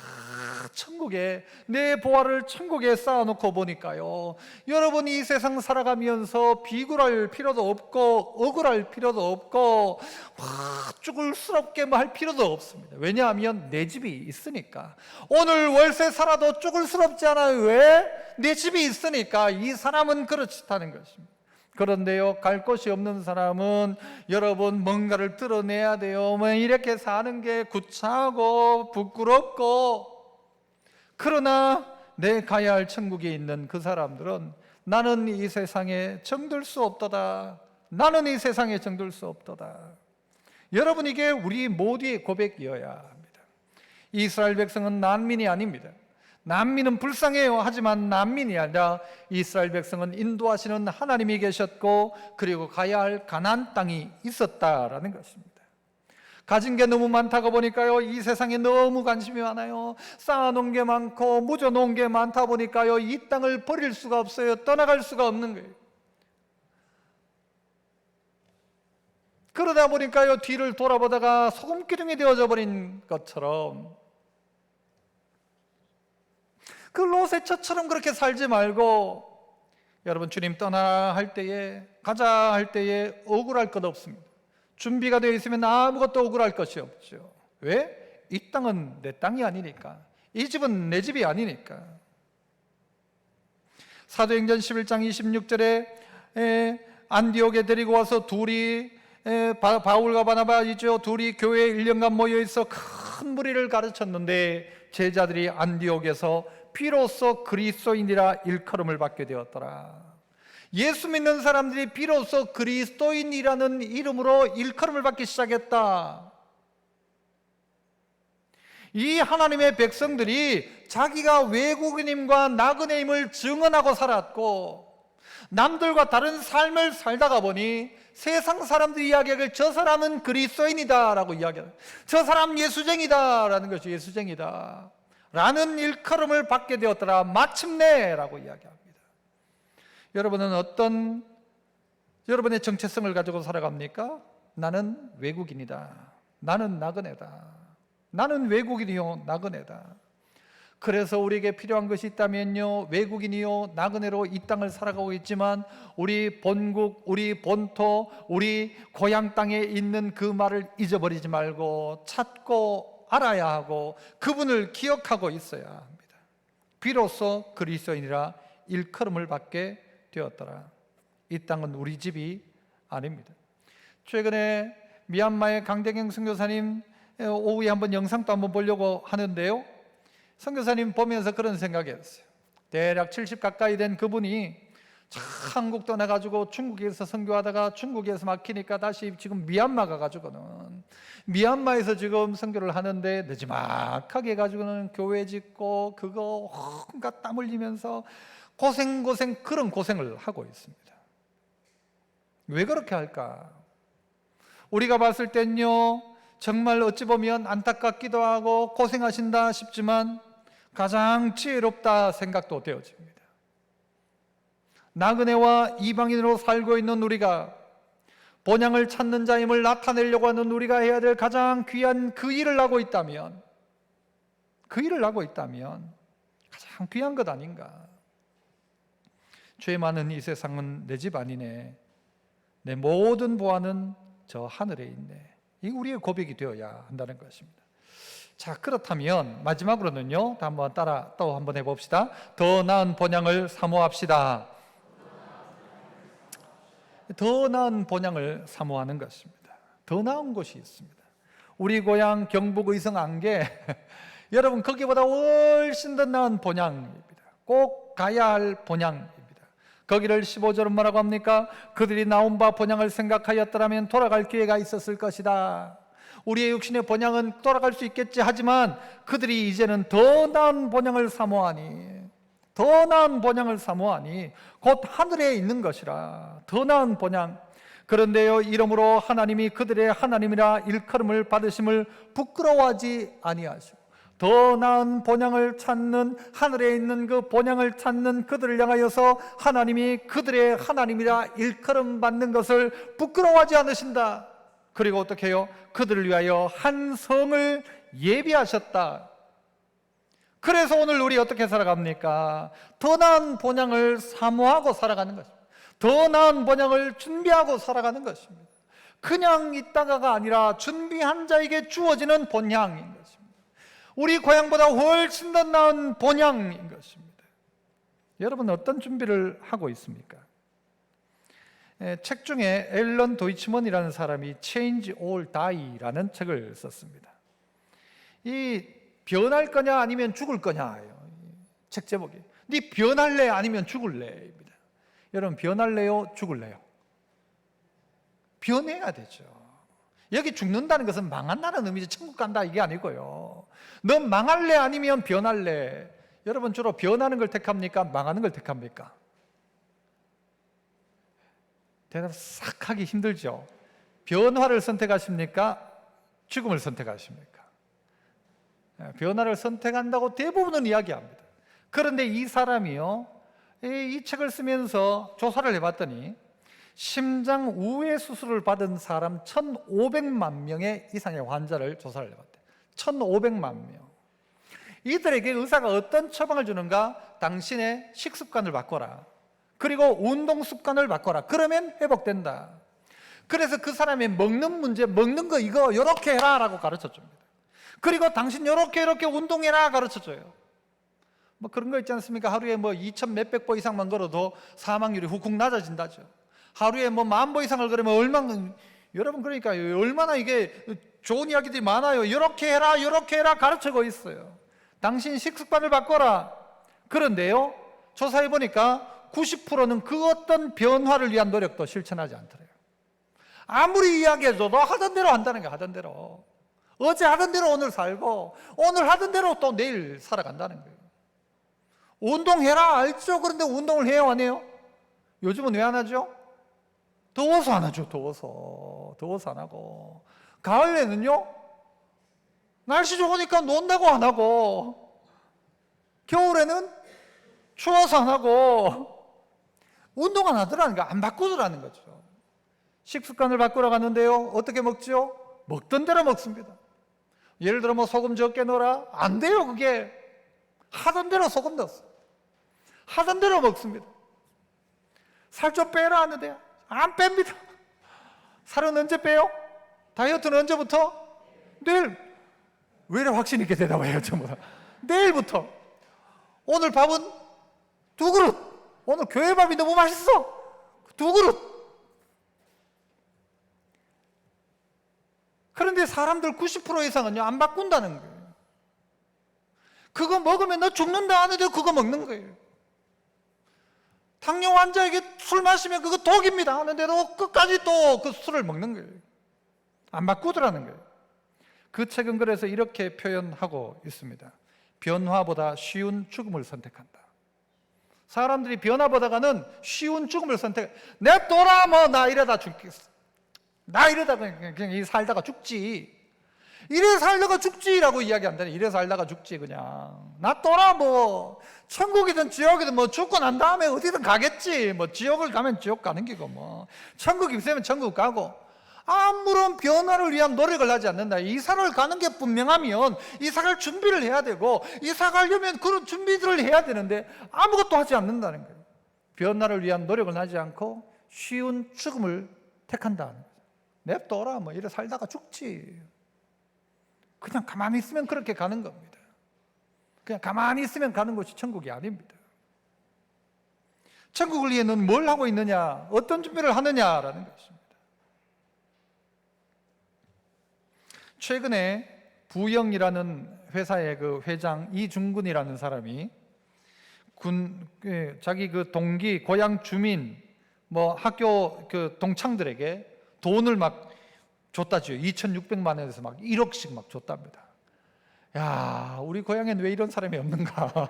천국에, 내 보아를 천국에 쌓아놓고 보니까요, 여러분이 이 세상 살아가면서 비굴할 필요도 없고 억울할 필요도 없고 쭈글스럽게 할 필요도 없습니다. 왜냐하면 내 집이 있으니까. 오늘 월세 살아도 쭈글스럽지 않아요. 왜? 내 집이 있으니까. 이 사람은 그렇다는 것입니다. 그런데요, 갈 곳이 없는 사람은 여러분 뭔가를 드러내야 돼요. 뭐 이렇게 사는 게 구차하고 부끄럽고. 그러나 내 가야 할 천국에 있는 그 사람들은 나는 이 세상에 정들 수 없도다. 나는 이 세상에 정들 수 없도다. 여러분, 이게 우리 모두의 고백이어야 합니다. 이스라엘 백성은 난민이 아닙니다. 난민은 불쌍해요. 하지만 난민이 아니라 이스라엘 백성은 인도하시는 하나님이 계셨고, 그리고 가야 할 가나안 땅이 있었다라는 것입니다. 가진 게 너무 많다고 보니까요, 이 세상에 너무 관심이 많아요. 쌓아놓은 게 많고 묻어놓은 게 많다 보니까요, 이 땅을 버릴 수가 없어요. 떠나갈 수가 없는 거예요. 그러다 보니까요, 뒤를 돌아보다가 소금기둥이 되어져 버린 것처럼, 그 롯의 처처럼 그렇게 살지 말고, 여러분, 주님 떠나 할 때에, 가자 할 때에 억울할 것 없습니다. 준비가 되어 있으면 아무것도 억울할 것이 없죠. 왜? 이 땅은 내 땅이 아니니까. 이 집은 내 집이 아니니까. 사도행전 11장 26절에 안디옥에 데리고 와서 둘이 바울과 바나바이죠. 둘이 교회에 1년간 모여있어 큰 무리를 가르쳤는데 제자들이 안디옥에서 비로소 그리스도인이라 일컬음을 받게 되었더라. 예수 믿는 사람들이 비로소 그리스도인이라는 이름으로 일컬음을 받기 시작했다. 이 하나님의 백성들이 자기가 외국인임과 나그네임을 증언하고 살았고 남들과 다른 삶을 살다가 보니 세상 사람들이 이야기하길 저 사람은 그리스도인이다 라고 이야기해요. 저 사람 예수쟁이다 라는 것이 예수쟁이다 라는 일컬음을 받게 되었더라. 마침내 라고 이야기합니다. 여러분은 어떤 여러분의 정체성을 가지고 살아갑니까? 나는 외국인이다. 나는 나그네다. 나는 외국인이요 나그네다. 그래서 우리에게 필요한 것이 있다면요, 외국인이요 나그네로 이 땅을 살아가고 있지만 우리 본국, 우리 본토, 우리 고향 땅에 있는 그 말을 잊어버리지 말고 찾고 알아야 하고 그분을 기억하고 있어야 합니다. 비로소 그리스도인이라 일컬음을 받게 되었더라. 이 땅은 우리 집이 아닙니다. 최근에 미얀마의 강대경 선교사님 오후에 한번 영상도 한번 보려고 하는데요, 선교사님 보면서 그런 생각이 했어요. 대략 70 가까이 된 그분이 한국 떠나가지고 중국에서 선교하다가 중국에서 막히니까 다시 지금 미얀마 가가지고는 미얀마에서 지금 선교를 하는데 느지막하게 해가지고는 교회 짓고 그거 온갖 땀 흘리면서 고생 그런 고생을 하고 있습니다. 왜 그렇게 할까? 우리가 봤을 땐요 정말 어찌 보면 안타깝기도 하고 고생하신다 싶지만 가장 지혜롭다 생각도 되어집니다. 나그네와 이방인으로 살고 있는 우리가 본향을 찾는 자임을 나타내려고 하는 우리가 해야 될 가장 귀한 그 일을 하고 있다면 가장 귀한 것 아닌가. 죄 많은 이 세상은 내 집 아니네. 내 모든 보안은 저 하늘에 있네. 이게 우리의 고백이 되어야 한다는 것입니다. 자, 그렇다면 마지막으로는요, 한번 따라 또 한번 해봅시다. 더 나은 본향을 사모합시다. 더 나은 본향을 사모하는 것입니다. 더 나은 곳이 있습니다. 우리 고향 경북 의성 안개 여러분 거기보다 훨씬 더 나은 본향입니다. 꼭 가야 할 본향입니다. 거기를 15절은 뭐라고 합니까? 그들이 나온 바 본향을 생각하였더라면 돌아갈 기회가 있었을 것이다. 우리의 육신의 본향은 돌아갈 수 있겠지 하지만 그들이 이제는 더 나은 본향을 사모하니 곧 하늘에 있는 것이라. 더 나은 본향. 그런데요, 이러므로 하나님이 그들의 하나님이라 일컬음을 받으심을 부끄러워하지 아니하시고 더 나은 본향을 찾는, 하늘에 있는 그 본향을 찾는 그들을 향하여서 하나님이 그들의 하나님이라 일컬음 받는 것을 부끄러워하지 않으신다. 그리고 어떻게 해요? 그들을 위하여 한 성을 예비하셨다. 그래서 오늘 우리 어떻게 살아갑니까? 더 나은 본향을 사모하고 살아가는 것입니다. 더 나은 본향을 준비하고 살아가는 것입니다. 그냥 있다가가 아니라 준비한 자에게 주어지는 본향인 것입니다. 우리 고향보다 훨씬 더 나은 본향인 것입니다. 여러분 어떤 준비를 하고 있습니까? 책 중에 앨런 도이치먼이라는 사람이 Change or Die라는 책을 썼습니다. 이 변할 거냐 아니면 죽을 거냐예요. 책 제목이. 네 변할래 아니면 죽을래입니다. 여러분 변할래요? 죽을래요? 변해야 되죠. 여기 죽는다는 것은 망한다는 의미지 천국 간다 이게 아니고요. 너 망할래 아니면 변할래? 여러분 주로 변하는 걸 택합니까? 망하는 걸 택합니까? 대답 싹 하기 힘들죠. 변화를 선택하십니까? 죽음을 선택하십니까? 변화를 선택한다고 대부분은 이야기합니다. 그런데 이 사람이요, 이 책을 쓰면서 조사를 해봤더니 심장 우회 수술을 받은 사람 1,500만 명의 이상의 환자를 조사를 해봤대요. 1,500만 명. 이들에게 의사가 어떤 처방을 주는가? 당신의 식습관을 바꿔라. 그리고 운동 습관을 바꿔라. 그러면 회복된다. 그래서 그 사람의 먹는 문제, 먹는 거 이거 이렇게 해라 라고 가르쳐 줍니다. 그리고 당신 이렇게 운동해라 가르쳐 줘요. 뭐 그런 거 있지 않습니까? 하루에 뭐 2,000 몇백 보 이상만 걸어도 사망률이 훅훅 낮아진다죠. 하루에 뭐 10,000보 이상을 걸으면 얼마나 여러분, 그러니까 얼마나 이게 좋은 이야기들이 많아요. 이렇게 해라, 이렇게 해라 가르치고 있어요. 당신 식습관을 바꿔라. 그런데요, 조사해 보니까 90%는 그 어떤 변화를 위한 노력도 실천하지 않더래요. 아무리 이야기해줘도 하던 대로 한다는 게, 하던 대로. 어제 하던 대로 오늘 살고, 오늘 하던 대로 또 내일 살아간다는 거예요. 운동해라 알죠? 그런데 운동을 해요, 안 해요? 요즘은 왜 안 하죠? 더워서 안 하죠. 더워서 안 하고. 가을에는요, 날씨 좋으니까 논다고 안 하고, 겨울에는 추워서 안 하고, 운동 안 하더라는 거, 안 바꾸더라는 거죠. 식습관을 바꾸러 갔는데요, 어떻게 먹죠? 먹던 대로 먹습니다. 예를 들어 뭐 소금 적게 넣어라? 안 돼요. 그게 하던 대로 소금 넣었어. 하던 대로 먹습니다. 살 좀 빼라 하는데 안 뺍니다. 살은 언제 빼요? 다이어트는 언제부터? 내일. 왜 이래 확신 있게 대답해요, 전부 다. 내일부터. 오늘 밥은 2그릇. 오늘 교회 밥이 너무 맛있어. 2그릇. 그런데 사람들 90% 이상은요, 안 바꾼다는 거예요. 그거 먹으면 너 죽는다 하는데 그거 먹는 거예요. 당뇨 환자에게 술 마시면 그거 독입니다 하는데도 끝까지 또 그 술을 먹는 거예요. 안 바꾸더라는 거예요. 그 책은 그래서 이렇게 표현하고 있습니다. 변화보다 쉬운 죽음을 선택한다. 사람들이 변화보다는 쉬운 죽음을 선택해. 냅둬라, 뭐 나 이러다 죽겠어. 나 이러다 그냥 살다가 죽지. 이래 살다가 죽지라고 이야기한다네. 이래 살다가 죽지 그냥. 놔둬라 뭐. 천국이든 지옥이든 뭐 죽고 난 다음에 어디든 가겠지. 뭐 지옥을 가면 지옥 가는 기고 뭐. 천국 있으면 천국 가고. 아무런 변화를 위한 노력을 하지 않는다. 이사를 가는 게 분명하면 이사갈 준비를 해야 되고, 이사 가려면 그런 준비들을 해야 되는데 아무것도 하지 않는다는 거예요. 변화를 위한 노력을 하지 않고 쉬운 죽음을 택한다는 거예요. 냅둬라 뭐 이래 살다가 죽지. 그냥 가만히 있으면 그렇게 가는 겁니다. 그냥 가만히 있으면 가는 곳이 천국이 아닙니다. 천국을 위해 넌 뭘 하고 있느냐, 어떤 준비를 하느냐라는 것입니다. 최근에 부영이라는 회사의 그 회장 이중근이라는 사람이 자기 그 동기, 고향 주민, 뭐 학교 그 동창들에게 돈을 막 줬다지요. 2,600만 원에서 막 1억씩 막 줬답니다. 야, 우리 고향엔 왜 이런 사람이 없는가?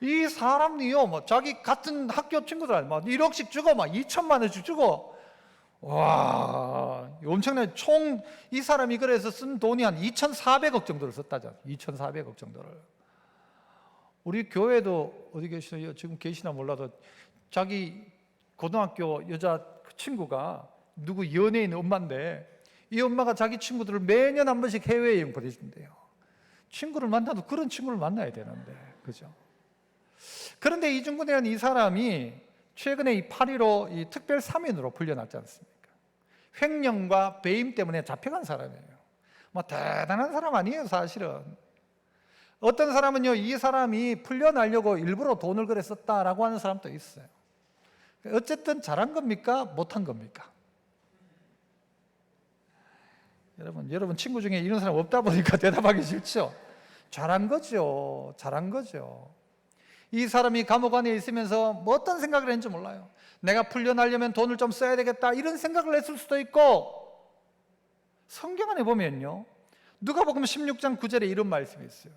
이 사람이요, 뭐 자기 같은 학교 친구들 막 1억씩 주고 막 2천만 원씩 주고, 와, 엄청나게 총 이 사람이 그래서 쓴 돈이 한 2,400억 정도를 썼다죠. 2,400억 정도를. 우리 교회도 어디 계시나요? 지금 계시나 몰라도 자기 고등학교 여자 친구가 누구 연예인 엄마인데, 이 엄마가 자기 친구들을 매년 한 번씩 해외여행 보내준대요. 친구를 만나도 그런 친구를 만나야 되는데, 그죠? 그런데 이중근이라는 이 사람이 최근에 이 8.15 이 특별 3인으로 풀려났지 않습니까? 횡령과 배임 때문에 잡혀간 사람이에요. 뭐 대단한 사람 아니에요, 사실은. 어떤 사람은요, 이 사람이 풀려나려고 일부러 돈을 그래 썼다라고 하는 사람도 있어요. 어쨌든 잘한 겁니까? 못한 겁니까? 여러분 친구 중에 이런 사람 없다 보니까 대답하기 싫죠? 잘한 거죠. 잘한 거죠. 이 사람이 감옥 안에 있으면서 뭐 어떤 생각을 했는지 몰라요. 내가 풀려나려면 돈을 좀 써야 되겠다 이런 생각을 했을 수도 있고, 성경 안에 보면요, 누가복음 16장 9절에 이런 말씀이 있어요.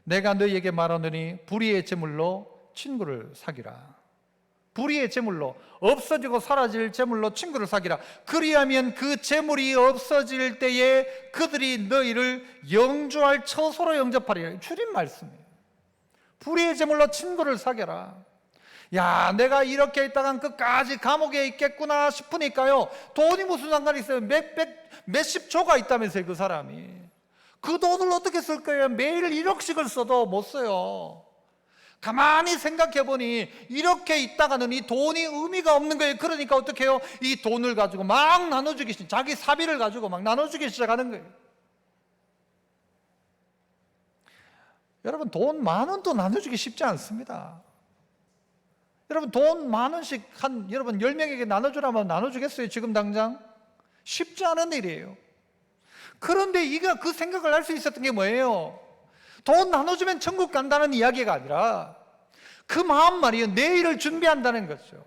내가 너희에게 말하노니 불의의 제물로 친구를 사귀라. 불의의 제물로, 없어지고 사라질 제물로 친구를 사귀라. 그리하면 그 제물이 없어질 때에 그들이 너희를 영주할 처소로 영접하리라. 줄인 말씀이에요. 불의의 제물로 친구를 사귀라. 야, 내가 이렇게 있다간 끝까지 감옥에 있겠구나 싶으니까요, 돈이 무슨 상관이 있어요? 몇십 조가 있다면서요, 그 사람이. 그 돈을 어떻게 쓸 거예요? 매일 1억씩을 써도 못 써요. 가만히 생각해 보니 이렇게 있다가는 이 돈이 의미가 없는 거예요. 그러니까 어떻게 해요? 이 돈을 가지고 막 나눠주기, 자기 사비를 가지고 막 나눠주기 시작하는 거예요. 여러분, 돈 10,000원도 나눠주기 쉽지 않습니다. 여러분, 돈 10,000원씩 여러분 10명에게 나눠주라면 나눠주겠어요? 지금 당장? 쉽지 않은 일이에요. 그런데 이가 그 생각을 할 수 있었던 게 뭐예요? 돈 나눠주면 천국 간다는 이야기가 아니라 그 마음 말이에요. 내일을 준비한다는 거죠.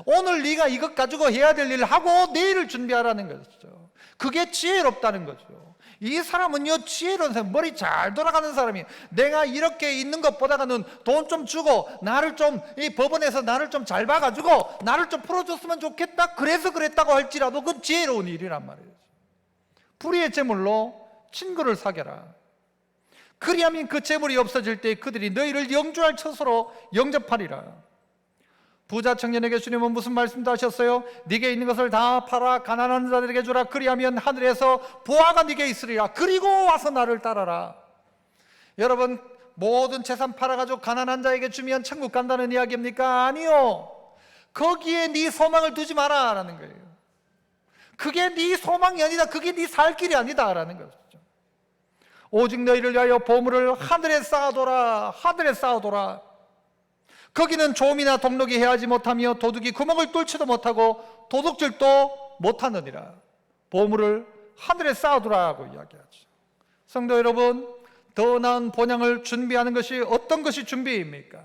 오늘 네가 이것 가지고 해야 될 일을 하고 내일을 준비하라는 거죠. 그게 지혜롭다는 거죠. 이 사람은요, 지혜로운 사람, 머리 잘 돌아가는 사람이에요. 내가 이렇게 있는 것보다는 돈 좀 주고 나를 좀, 이 법원에서 나를 좀 잘 봐가지고 나를 좀 풀어줬으면 좋겠다, 그래서 그랬다고 할지라도 그건 지혜로운 일이란 말이에요. 불의의 재물로 친구를 사겨라. 그리하면 그 재물이 없어질 때 그들이 너희를 영주할 처소로 영접하리라. 부자 청년에게 주님은 무슨 말씀도 하셨어요? 네게 있는 것을 다 팔아 가난한 자들에게 주라. 그리하면 하늘에서 보화가 네게 있으리라. 그리고 와서 나를 따라라. 여러분, 모든 재산 팔아가지고 가난한 자에게 주면 천국 간다는 이야기입니까? 아니요. 거기에 네 소망을 두지 마라 라는 거예요. 그게 네 소망이 아니다. 그게 네 살 길이 아니다 라는 거죠. 오직 너희를 위하여 보물을 하늘에 쌓아둬라. 하늘에 쌓아둬라. 거기는 조미나 동록이 해하지 못하며 도둑이 구멍을 뚫지도 못하고 도둑질도 못하느니라. 보물을 하늘에 쌓아두라고 이야기하죠. 성도 여러분, 더 나은 본향을 준비하는 것이 어떤 것이 준비입니까?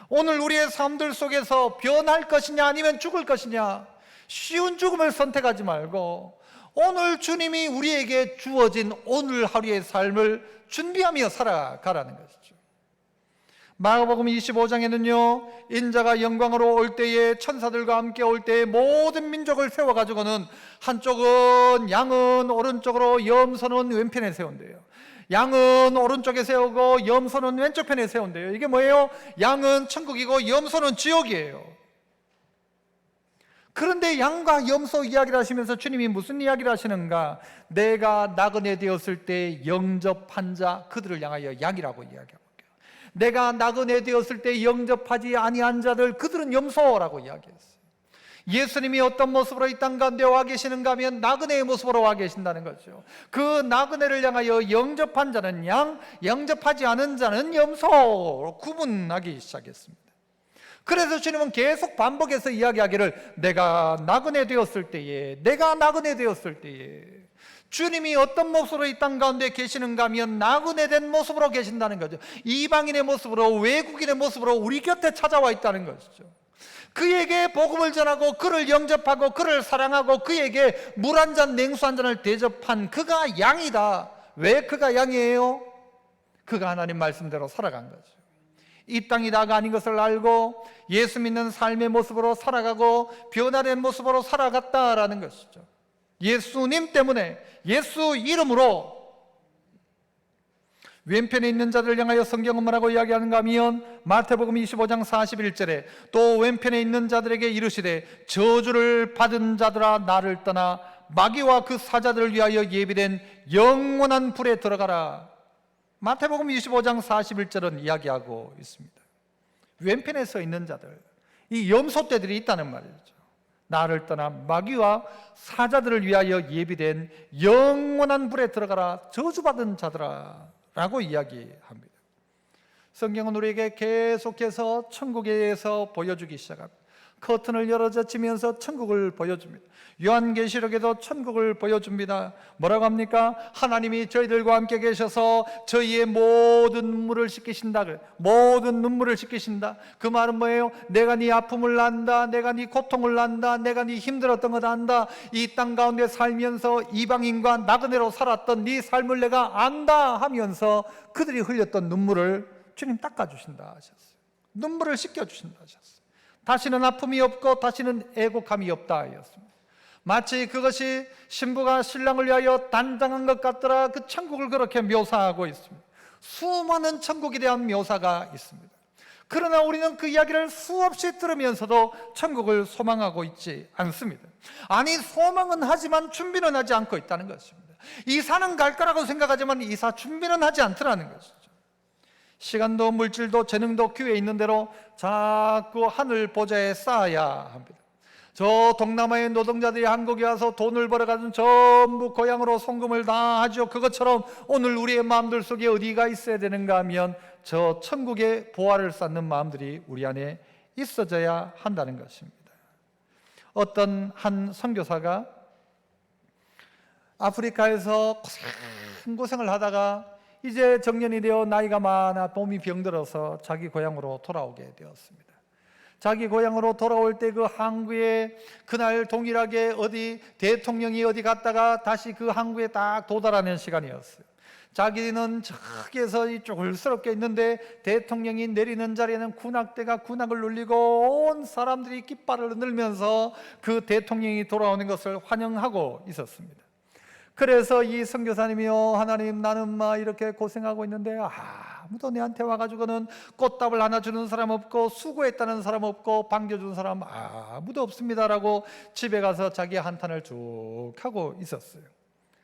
오늘 우리의 삶들 속에서 변할 것이냐 아니면 죽을 것이냐, 쉬운 죽음을 선택하지 말고 오늘 주님이 우리에게 주어진 오늘 하루의 삶을 준비하며 살아가라는 것이죠. 마가복음 25장에는요, 인자가 영광으로 올 때에 천사들과 함께 올 때에 모든 민족을 세워가지고는 한쪽은 양은 오른쪽으로 염소는 왼편에 세운대요. 양은 오른쪽에 세우고 염소는 왼쪽 편에 세운대요. 이게 뭐예요? 양은 천국이고 염소는 지옥이에요. 그런데 양과 염소 이야기를 하시면서 주님이 무슨 이야기를 하시는가? 내가 나그네 되었을 때 영접한 자 그들을 향하여 양이라고 이야기합니다. 내가 나그네 되었을 때 영접하지 아니한 자들 그들은 염소라고 이야기했어요. 예수님이 어떤 모습으로 이 땅 가운데 와 계시는가 하면 나그네의 모습으로 와 계신다는 거죠. 그 나그네를 향하여 영접한 자는 양, 영접하지 않은 자는 염소로 구분하기 시작했습니다. 그래서 주님은 계속 반복해서 이야기하기를 내가 나그네 되었을 때에, 내가 나그네 되었을 때에, 주님이 어떤 모습으로 이 땅 가운데 계시는가 하면 나그네 된 모습으로 계신다는 거죠. 이방인의 모습으로, 외국인의 모습으로 우리 곁에 찾아와 있다는 것이죠. 그에게 복음을 전하고 그를 영접하고 그를 사랑하고 그에게 물 한 잔, 냉수 한 잔을 대접한 그가 양이다. 왜 그가 양이에요? 그가 하나님 말씀대로 살아간 거죠. 이 땅이 나가 아닌 것을 알고 예수 믿는 삶의 모습으로 살아가고 변화된 모습으로 살아갔다라는 것이죠. 예수님 때문에, 예수 이름으로 왼편에 있는 자들을 향하여 성경은 뭐라고 이야기하는가 하면 마태복음 25장 41절에 또 왼편에 있는 자들에게 이르시되 저주를 받은 자들아 나를 떠나 마귀와 그 사자들을 위하여 예비된 영원한 불에 들어가라. 마태복음 25장 41절은 이야기하고 있습니다. 왼편에 서 있는 자들, 이 염소떼들이 있다는 말이죠. 나를 떠나 마귀와 사자들을 위하여 예비된 영원한 불에 들어가라. 저주받은 자들아 라고 이야기합니다. 성경은 우리에게 계속해서 천국에 대해서 보여주기 시작합니다. 커튼을 열어젖히면서 천국을 보여줍니다. 요한계시록에도 천국을 보여줍니다. 뭐라고 합니까? 하나님이 저희들과 함께 계셔서 저희의 모든 눈물을 씻기신다. 모든 눈물을 씻기신다. 그 말은 뭐예요? 내가 네 아픔을 안다. 내가 네 고통을 안다. 내가 네 힘들었던 것 안다. 이 땅 가운데 살면서 이방인과 나그네로 살았던 네 삶을 내가 안다 하면서 그들이 흘렸던 눈물을 주님 닦아주신다 하셨어요. 눈물을 씻겨주신다 하셨어요. 다시는 아픔이 없고 다시는 애곡함이 없다 하였습니다. 마치 그것이 신부가 신랑을 위하여 단장한 것 같더라. 그 천국을 그렇게 묘사하고 있습니다. 수많은 천국에 대한 묘사가 있습니다. 그러나 우리는 그 이야기를 수없이 들으면서도 천국을 소망하고 있지 않습니다. 아니, 소망은 하지만 준비는 하지 않고 있다는 것입니다. 이사는 갈 거라고 생각하지만 이사 준비는 하지 않더라는 것이죠. 시간도 물질도 재능도 기회에 있는 대로 자꾸 하늘 보좌에 쌓아야 합니다. 저 동남아의 노동자들이 한국에 와서 돈을 벌어가지고 전부 고향으로 송금을 다 하죠. 그것처럼 오늘 우리의 마음들 속에 어디가 있어야 되는가 하면 저 천국의 보화를 쌓는 마음들이 우리 안에 있어져야 한다는 것입니다. 어떤 한 선교사가 아프리카에서 고생을 하다가 이제 정년이 되어 나이가 많아 몸이 병들어서 자기 고향으로 돌아오게 되었습니다. 자기 고향으로 돌아올 때 그 항구에 그날 동일하게 어디 대통령이 어디 갔다가 다시 그 항구에 딱 도달하는 시간이었어요. 자기는 저기에서 쫄스럽게 있는데 대통령이 내리는 자리에는 군악대가 군악을 눌리고 온 사람들이 깃발을 흔들면서 그 대통령이 돌아오는 것을 환영하고 있었습니다. 그래서 이 선교사님이요, 하나님, 나는 막 이렇게 고생하고 있는데 아무도 내한테 와가지고는 꽃다발 하나 주는 사람 없고 수고했다는 사람 없고 반겨준 사람 아무도 없습니다라고 집에 가서 자기 한탄을 쭉 하고 있었어요.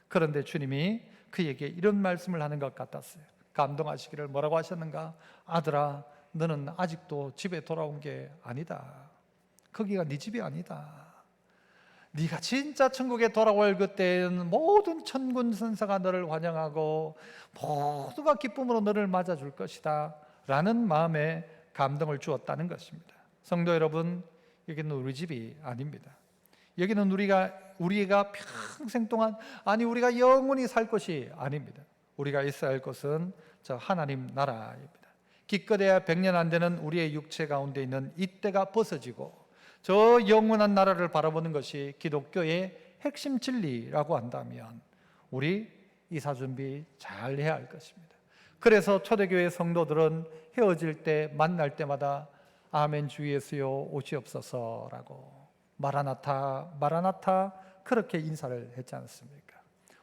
그런데 주님이 그에게 이런 말씀을 하는 것 같았어요. 감동하시기를 뭐라고 하셨는가? 아들아, 너는 아직도 집에 돌아온 게 아니다. 거기가 네 집이 아니다. 네가 진짜 천국에 돌아올 그때는 모든 천군 천사가 너를 환영하고 모두가 기쁨으로 너를 맞아줄 것이다 라는 마음에 감동을 주었다는 것입니다. 성도 여러분, 여기는 우리 집이 아닙니다. 여기는 우리가 평생 동안, 아니 우리가 영원히 살 것이 아닙니다. 우리가 있어야 할 것은 저 하나님 나라입니다. 기껏해야 100년 안 되는 우리의 육체 가운데 있는 이때가 벗어지고 저 영원한 나라를 바라보는 것이 기독교의 핵심 진리라고 한다면 우리 이사 준비 잘 해야 할 것입니다. 그래서 초대교회 성도들은 헤어질 때 만날 때마다 아멘 주 예수여 오시옵소서라고 마라나타 마라나타 그렇게 인사를 했지 않습니까?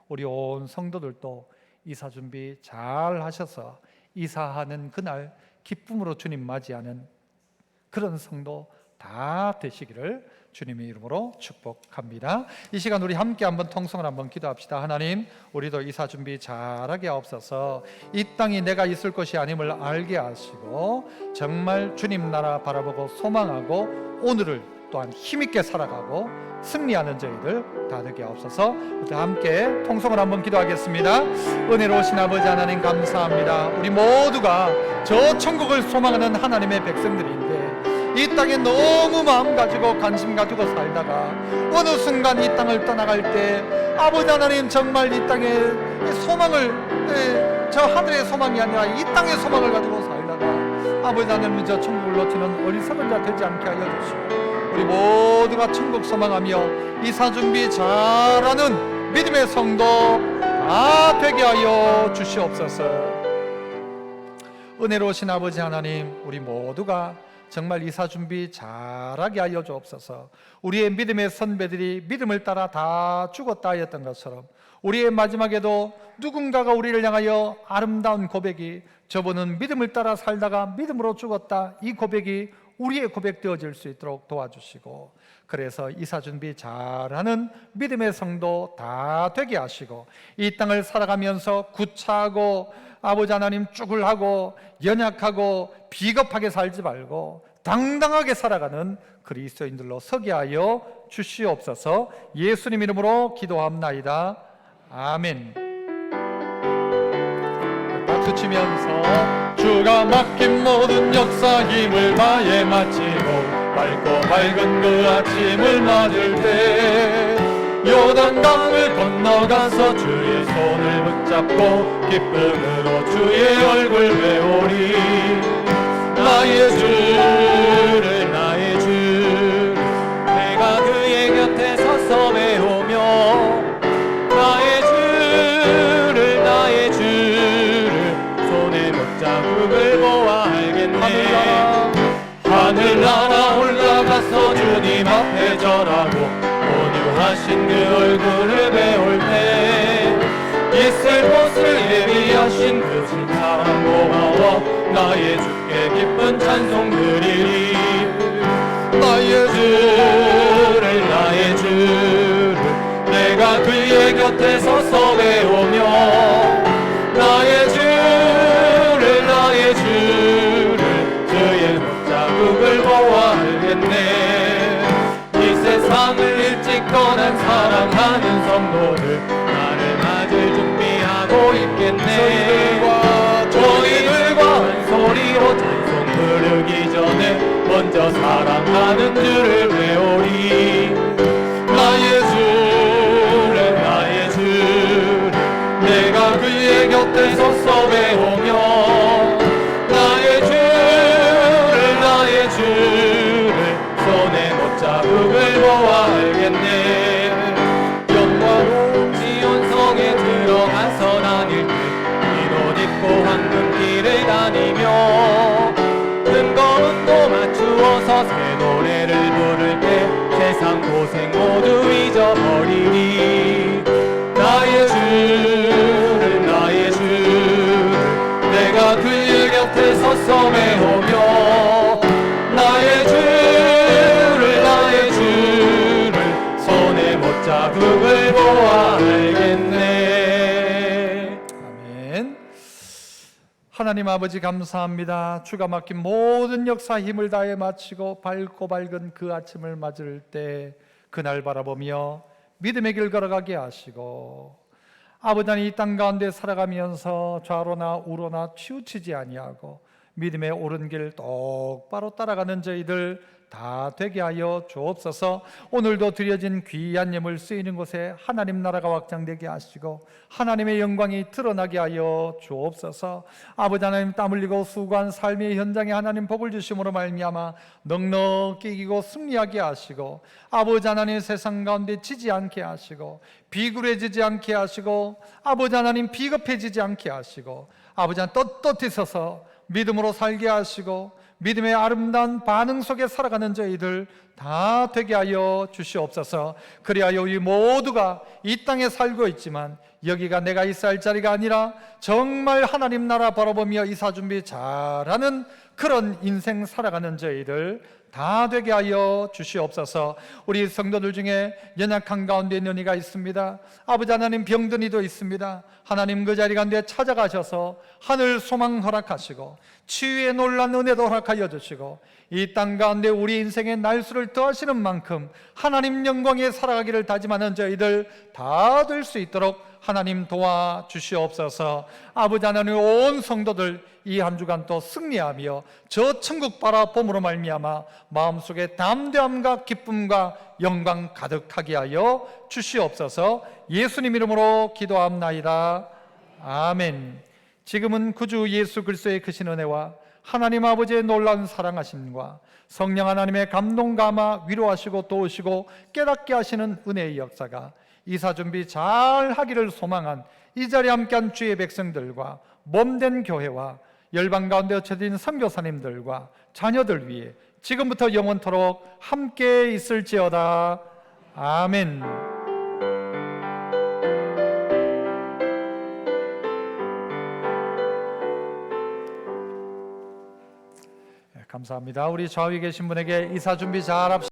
우리 온 성도들도 이사 준비 잘 하셔서 이사하는 그날 기쁨으로 주님 맞이하는 그런 성도 다 되시기를 주님의 이름으로 축복합니다. 이 시간 우리 함께 한번 통성을 한번 기도합시다. 하나님, 우리도 이사 준비 잘하게 하옵소서. 이 땅이 내가 있을 것이 아님을 알게 하시고 정말 주님 나라 바라보고 소망하고 오늘을 또한 힘있게 살아가고 승리하는 저희들 다 되게 하옵소서. 우리 함께 통성을 한번 기도하겠습니다. 은혜로우신 아버지 하나님 감사합니다. 우리 모두가 저 천국을 소망하는 하나님의 백성들인데 이 땅에 너무 마음 가지고 관심 가지고 살다가 어느 순간 이 땅을 떠나갈 때 아버지 하나님 정말 이 땅의 소망을 저 하늘의 소망이 아니라 이 땅의 소망을 가지고 살다가 아버지 하나님 저 천국을 놓치는 어리석은 자 되지 않게 하여 주시고 우리 모두가 천국 소망하며 이사 준비 잘하는 믿음의 성도 다 되게 하여 주시옵소서. 은혜로우신 아버지 하나님, 우리 모두가 정말 이사 준비 잘하게 하여 주옵소서. 우리의 믿음의 선배들이 믿음을 따라 다 죽었다 하였던 것처럼 우리의 마지막에도 누군가가 우리를 향하여 아름다운 고백이 저분은 믿음을 따라 살다가 믿음으로 죽었다, 이 고백이 우리의 고백 되어질 수 있도록 도와주시고 그래서 이사 준비 잘하는 믿음의 성도 다 되게 하시고 이 땅을 살아가면서 구차하고 아버지 하나님 쭈글하고 연약하고 비겁하게 살지 말고 당당하게 살아가는 그리스도인들로 서게 하여 주시옵소서. 예수님 이름으로 기도합나이다. 아멘. 박수 치면서 주가 맡긴 모든 역사 힘을 다해 마치고 밝고 밝은 그 아침을 맞을 때 요단강을 건너가서 주의 손을 붙잡고 기쁨으로 주의 얼굴 배우리. 나의 주를 나의 주 내가 그의 곁에 서서 배우며 나의 주를 손에 못자국을 보아 알겠네. 하늘나라 올라가서 주님 앞에 절하고 온유하신 그 얼굴을 배울 때 있을 곳을 예비하신 그 신사랑 고마워 나의 주께 기쁜 찬송 드리리. 나의 주를 내가 그의 곁에 서서 배우며 나의 주를 주의 자국을 보아 알겠네. 이 세상을 일찍 떠난 사랑하는 성도들 나를 맞을 준비하고 있겠네. 저희들과 한 소리로 찬송 부르기 전에 먼저 사랑하는 주를 배우리. 나의 주 고생 모두 잊어버리니 나의 주를 나의 주를 내가 그 곁에 서서 메오며 나의 주를 손에 못 자국을 보아 알겠네. 아멘. 하나님 아버지 감사합니다. 주가 맡긴 모든 역사 힘을 다해 마치고 밝고 밝은 그 아침을 맞을 때 그날 바라보며 믿음의 길 걸어가게 하시고 아버지 하나님 이 땅 가운데 살아가면서 좌로나 우로나 치우치지 아니하고 믿음의 옳은 길 똑바로 따라가는 저희들 다 되게 하여 주옵소서. 오늘도 드려진 귀한 예물 쓰이는 곳에 하나님 나라가 확장되게 하시고 하나님의 영광이 드러나게 하여 주옵소서. 아버지 하나님 땀 흘리고 수고한 삶의 현장에 하나님 복을 주심으로 말미암아 넉넉히 이기고 승리하게 하시고 아버지 하나님 세상 가운데 지지 않게 하시고 비굴해지지 않게 하시고 아버지 하나님 비겁해지지 않게 하시고 아버지 하나님 떳떳히 서서 믿음으로 살게 하시고 믿음의 아름다운 반응 속에 살아가는 저희들 다 되게 하여 주시옵소서. 그리하여 우리 모두가 이 땅에 살고 있지만 여기가 내가 있어야 할 자리가 아니라 정말 하나님 나라 바라보며 이사 준비 잘하는 그런 인생 살아가는 저희들 다 되게 하여 주시옵소서. 우리 성도들 중에 연약한 가운데 있는 이가 있습니다. 아버지 하나님 병든 이도 있습니다. 하나님 그 자리 가운데 찾아가셔서 하늘 소망 허락하시고 치유의 놀란 은혜도 허락하여 주시고 이 땅 가운데 우리 인생의 날수를 더하시는 만큼 하나님 영광에 살아가기를 다짐하는 저희들 다 될 수 있도록 하나님 도와주시옵소서. 아버지 하나님 온 성도들 이 한 주간 또 승리하며 저 천국 바라봄으로 말미암아 마음속에 담대함과 기쁨과 영광 가득하게 하여 주시옵소서. 예수님 이름으로 기도합나이다. 아멘. 지금은 구주 예수 그리스도의 크신 은혜와 하나님 아버지의 놀라운 사랑하심과 성령 하나님의 감동 감화 위로하시고 도우시고 깨닫게 하시는 은혜의 역사가 이사 준비 잘 하기를 소망한 이 자리에 함께한 주의 백성들과 몸된 교회와 열방 가운데 어쳐진 선교사님들과 자녀들 위해 지금부터 영원토록 함께 있을지어다. 아멘. 감사합니다. 우리 좌우에 계신 분에게 이사 준비 잘 합시다.